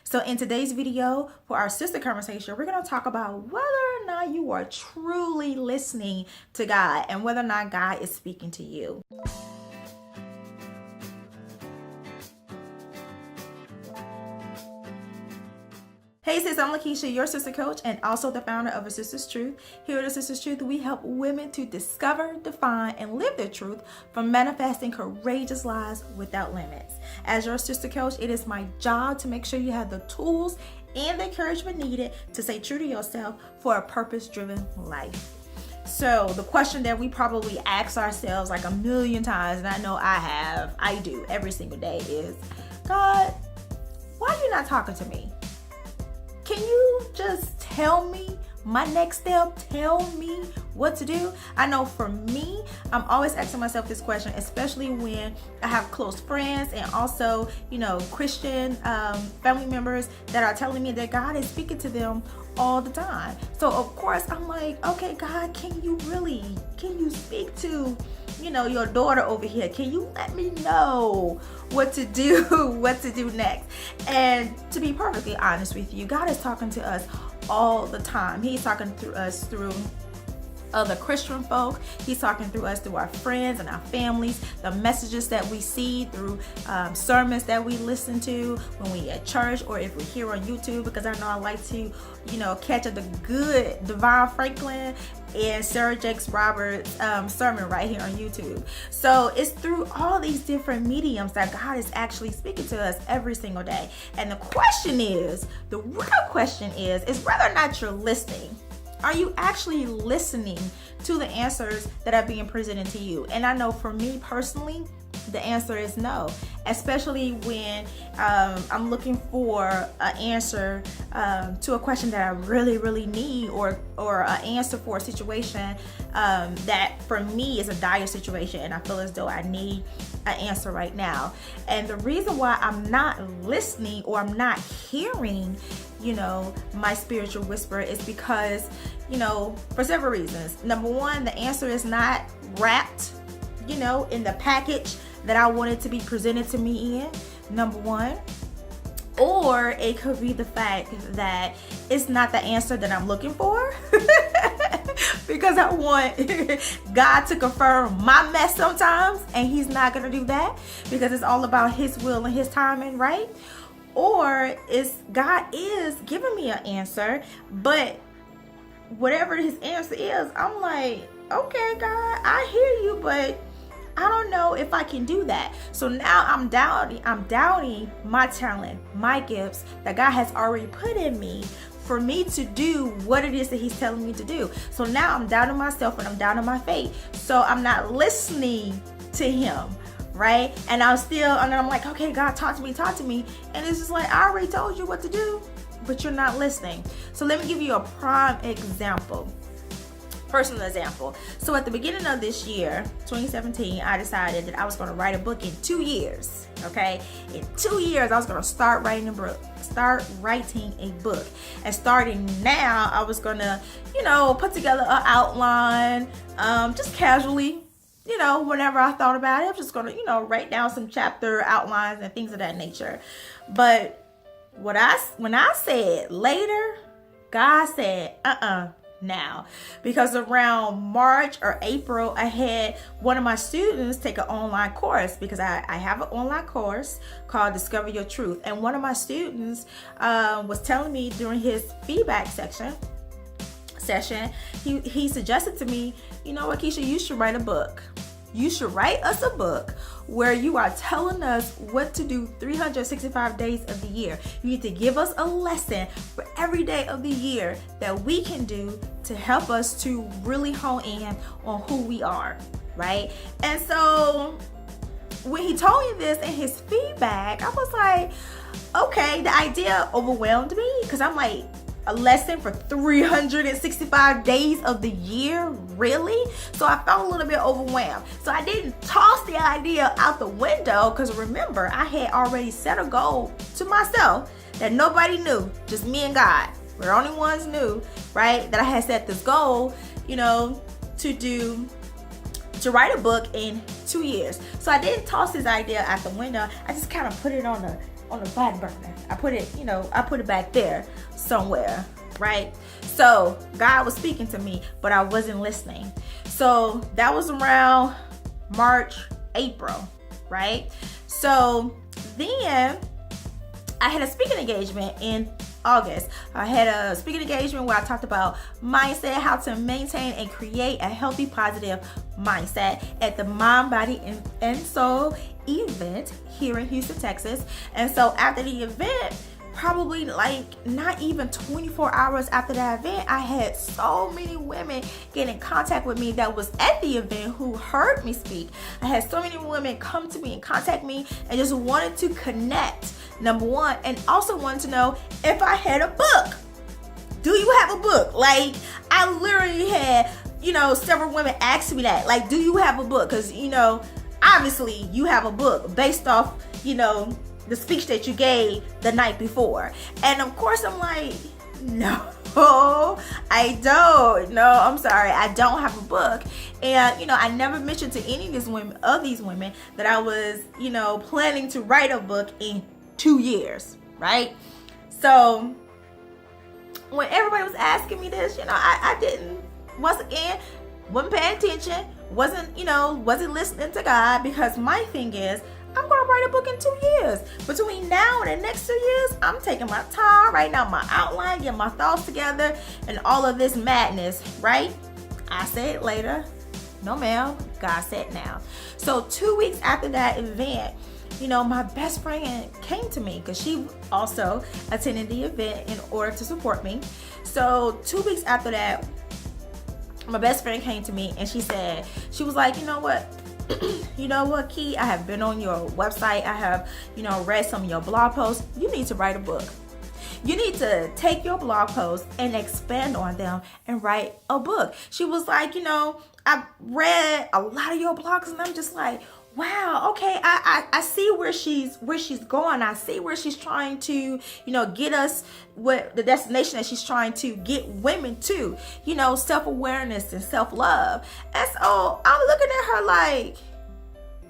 So in today's video for our sister conversation, we're going to talk about whether or not you are truly listening to God and whether or not God is speaking to you. Hey sis, I'm Lakeisha, your sister coach and also the founder of A Sister's Truth. Here at A Sister's Truth, we help women to discover, define, and live their truth from manifesting courageous lives without limits. As your sister coach, it is my job to make sure you have the tools and the encouragement needed to stay true to yourself for a purpose-driven life. So the question that we probably ask ourselves like a million times, and I know I do every single day is, God, why are you not talking to me? Can you just tell me my next step? Tell me what to do? I know for me, I'm always asking myself this question, especially when I have close friends and also, Christian family members that are telling me that God is speaking to them all the time. So of course I'm like, okay, God, can you speak to, your daughter over here? Can you let me know what to do next? And to be perfectly honest with you, God is talking to us all the time. He's talking to us through other Christian folk. He's talking through us through our friends and our families, the messages that we see through sermons that we listen to when we at church or if we're here on YouTube, because I know I like to, catch the good Divine Franklin and Sarah Jakes Roberts sermon right here on YouTube. So it's through all these different mediums that God is actually speaking to us every single day. And the real question is whether or not you're listening. Are you actually listening to the answers that are being presented to you? And I know for me personally, the answer is no, especially when I'm looking for an answer to a question that I really, really need or an answer for a situation that for me is a dire situation and I feel as though I need an answer right now. And the reason why I'm not listening or I'm not hearing, my spiritual whisper is because, for several reasons. Number one, the answer is not wrapped, in the package that I want it to be presented to me in, number one. Or it could be the fact that it's not the answer that I'm looking for because I want God to confirm my mess sometimes, and he's not going to do that because it's all about his will and his timing, right? Or God is giving me an answer, but whatever his answer is, I'm like, okay, God, I hear you, but I don't know if I can do that. So now I'm doubting my talent, my gifts that God has already put in me for me to do what it is that he's telling me to do. So now I'm doubting myself and I'm doubting my faith. So I'm not listening to him, right? And I'm like, okay, God, talk to me. And it's just like, I already told you what to do, but you're not listening. So let me give you a prime example. Personal example. So at the beginning of this year, 2017, I decided that I was going to write a book in 2 years. Okay, in 2 years, I was going to start writing a book. And starting now, I was going to, put together an outline, just casually. Whenever I thought about it, I was just going to, write down some chapter outlines and things of that nature. But when I said later, God said, now, because around March or April, I had one of my students take an online course because I have an online course called Discover Your Truth. And one of my students was telling me during his feedback session, he suggested to me, Keisha, you should write a book. You should write us a book where you are telling us what to do 365 days of the year. You need to give us a lesson for every day of the year that we can do to help us to really hone in on who we are, right? And so when he told me this in his feedback, I was like, okay, the idea overwhelmed me because I'm like, a lesson for 365 days of the year? Really? So I felt a little bit overwhelmed. So I didn't toss the idea out the window because remember, I had already set a goal to myself that nobody knew, just me and God. We're the only ones knew, right? That I had set this goal, to write a book in 2 years. So I didn't toss this idea out the window. I just kind of put it on on the back burner. I put it back there somewhere, right? So God was speaking to me, but I wasn't listening. So that was around March, April, right? So then I had a speaking engagement in August. I had a speaking engagement where I talked about mindset, how to maintain and create a healthy, positive mindset at the Mind, Body, and Soul event here in Houston, Texas. And so after the event, probably like not even 24 hours after that event, I had so many women get in contact with me that was at the event who heard me speak. I had so many women come to me and contact me and just wanted to connect, number one, and also wanted to know if I had a book. Do you have a book? Like, I literally had, several women ask me that. Like, do you have a book? Because, obviously you have a book based off, the speech that you gave the night before. And of course I'm like, no, I don't. No, I'm sorry, I don't have a book. And I never mentioned to any of these women that I was, planning to write a book in 2 years, right? So when everybody was asking me this, I didn't, once again, wasn't paying attention, wasn't listening to God, because my thing is, I'm going to write a book in 2 years. Between now and the next 2 years, I'm taking my time, writing out my outline, getting my thoughts together, and all of this madness, right? I said it later. No, ma'am. God said now. So 2 weeks after that event, my best friend came to me because she also attended the event in order to support me. So 2 weeks after that, my best friend came to me and she was like, you know what, Key, I have been on your website. I have, read some of your blog posts. You need to write a book. You need to take your blog posts and expand on them and write a book. She was like, I've read a lot of your blogs and I'm just like, wow, okay, I see where she's going. I see where she's trying to, get us with the destination that she's trying to get women to, self-awareness and self-love. And so I'm looking at her like,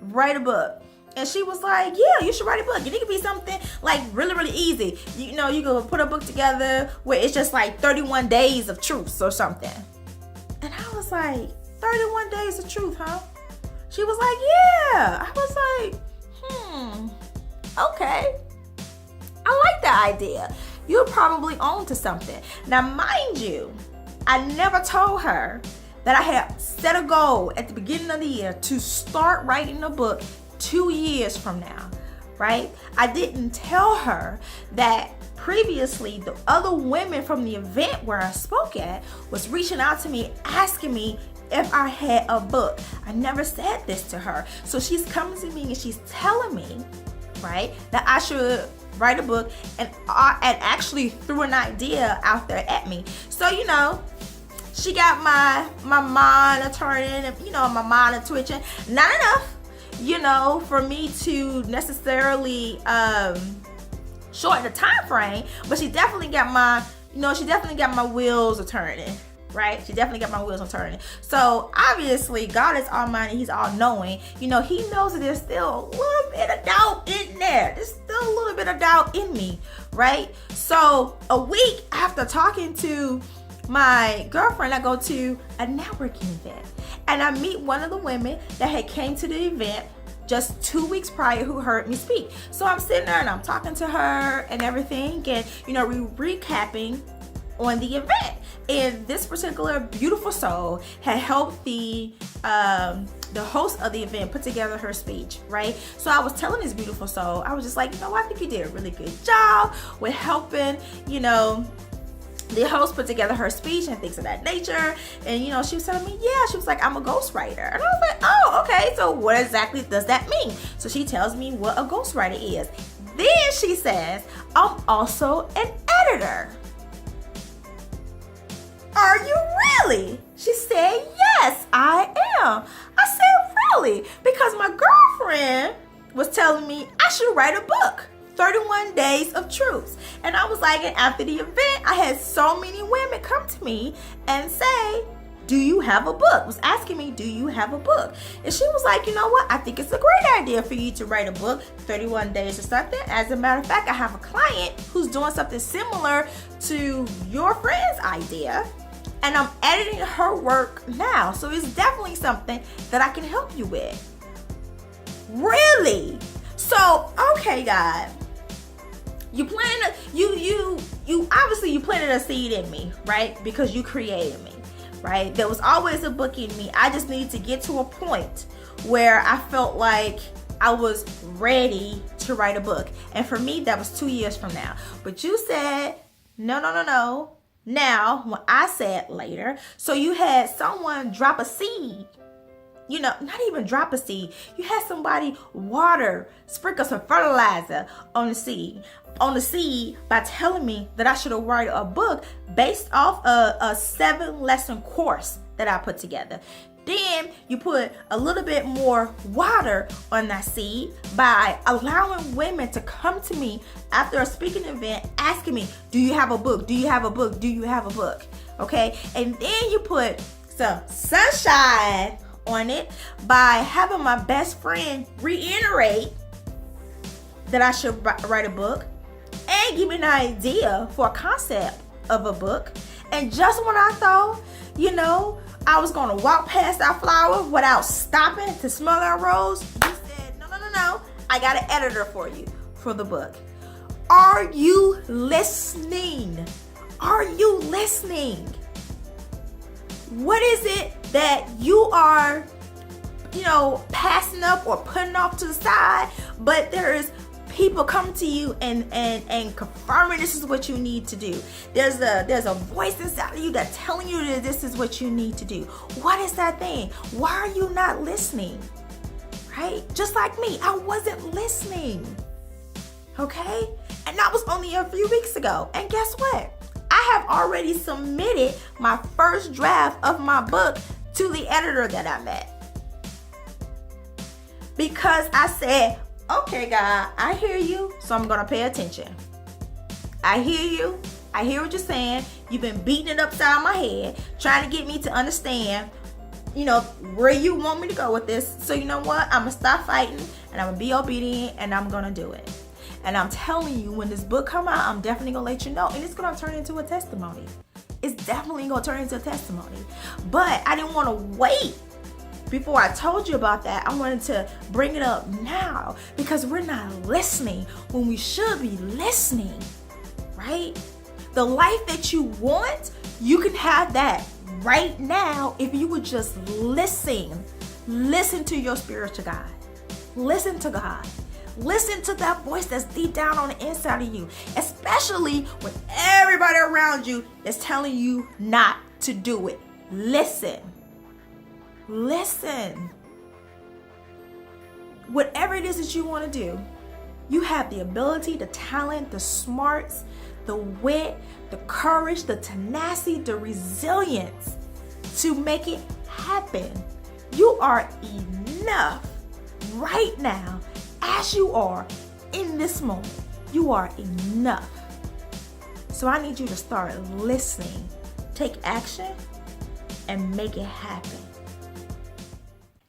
write a book. And she was like, yeah, you should write a book. And it could be something like really, really easy. You can put a book together where it's just like 31 days of truths or something. And I was like, 31 days of truth, huh? She was like, yeah. I was like, okay. I like that idea. You're probably on to something. Now, mind you, I never told her that I had set a goal at the beginning of the year to start writing a book 2 years from now, right? I didn't tell her that previously the other women from the event where I spoke at was reaching out to me, asking me if I had a book. I never said this to her. So she's coming to me and she's telling me, right, that I should write a book, and actually threw an idea out there at me. So, she got my mind turning and, my mind twitching. Not enough, for me to necessarily shorten the time frame, but she definitely got my wheels turning. Right? She definitely got my wheels turning. So obviously God is almighty, he's all knowing. He knows that there's still a little bit of doubt in there. There's still a little bit of doubt in me, right? So a week after talking to my girlfriend, I go to a networking event and I meet one of the women that had came to the event just 2 weeks prior who heard me speak. So I'm sitting there and I'm talking to her and everything, and we recapping on the event. And this particular beautiful soul had helped the host of the event put together her speech, right? So I was telling this beautiful soul, I was just like, I think you did a really good job with helping, the host put together her speech and things of that nature. And she was telling me, she was like, I'm a ghostwriter. And I was like, oh, okay, so what exactly does that mean? So she tells me what a ghostwriter is. Then she says, I'm also an editor. Are you really? She said, yes, I am. I said, really? Because my girlfriend was telling me I should write a book, 31 Days of Truths. And I was like, and after the event, I had so many women come to me and say, do you have a book? Was asking me, do you have a book? And she was like, you know what? I think it's a great idea for you to write a book, 31 days or something. As a matter of fact, I have a client who's doing something similar to your friend's idea, and I'm editing her work now. So it's definitely something that I can help you with. Really? So, okay, God. You planted a seed in me, right? Because you created me, right? There was always a book in me. I just needed to get to a point where I felt like I was ready to write a book. And for me, that was 2 years from now. But you said, no. Now, when I said later, so you had someone drop a seed. You know, not even drop a seed. You had somebody sprinkle some fertilizer on the seed by telling me that I should write a book based off a 7-lesson course that I put together. Then you put a little bit more water on that seed by allowing women to come to me after a speaking event asking me, do you have a book? Do you have a book? Do you have a book? Okay. And then you put some sunshine on it by having my best friend reiterate that I should write a book and give me an idea for a concept of a book. And just when I thought, I was going to walk past that flower without stopping to smell that rose, you said, no, I got an editor for you for the book. Are you listening? Are you listening? What is it that you are, passing up or putting off to the side, but there is people come to you and confirming this is what you need to do. There's a voice inside of you that's telling you that this is what you need to do. What is that thing? Why are you not listening? Right? Just like me, I wasn't listening. Okay? And that was only a few weeks ago. And guess what? I have already submitted my first draft of my book to the editor that I met. Because I said, okay, God, I hear you, so I'm going to pay attention. I hear you. I hear what you're saying. You've been beating it upside my head, trying to get me to understand, where you want me to go with this. So you know what? I'm going to stop fighting, and I'm going to be obedient, and I'm going to do it. And I'm telling you, when this book come out, I'm definitely going to let you know, and it's going to turn into a testimony. It's definitely going to turn into a testimony. But I didn't want to wait. Before I told you about that, I wanted to bring it up now because we're not listening when we should be listening, right? The life that you want, you can have that right now if you would just listen. Listen to your spiritual guide. Listen to God. Listen to that voice that's deep down on the inside of you, especially when everybody around you is telling you not to do it. Listen. Listen. Whatever it is that you want to do, you have the ability, the talent, the smarts, the wit, the courage, the tenacity, the resilience to make it happen. You are enough right now as you are in this moment. You are enough. So I need you to start listening, take action, and make it happen.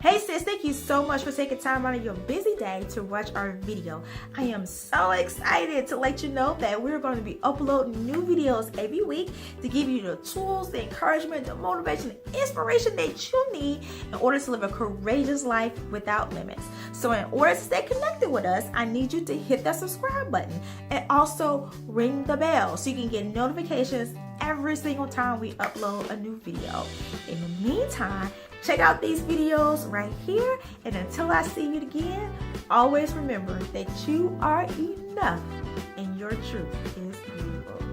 Hey sis, thank you so much for taking time out of your busy day to watch our video. I am so excited to let you know that we're going to be uploading new videos every week to give you the tools, the encouragement, the motivation, the inspiration that you need in order to live a courageous life without limits. So in order to stay connected with us, I need you to hit that subscribe button and also ring the bell so you can get notifications every single time we upload a new video. In the meantime, check out these videos right here, and until I see you again, always remember that you are enough and your truth is beautiful.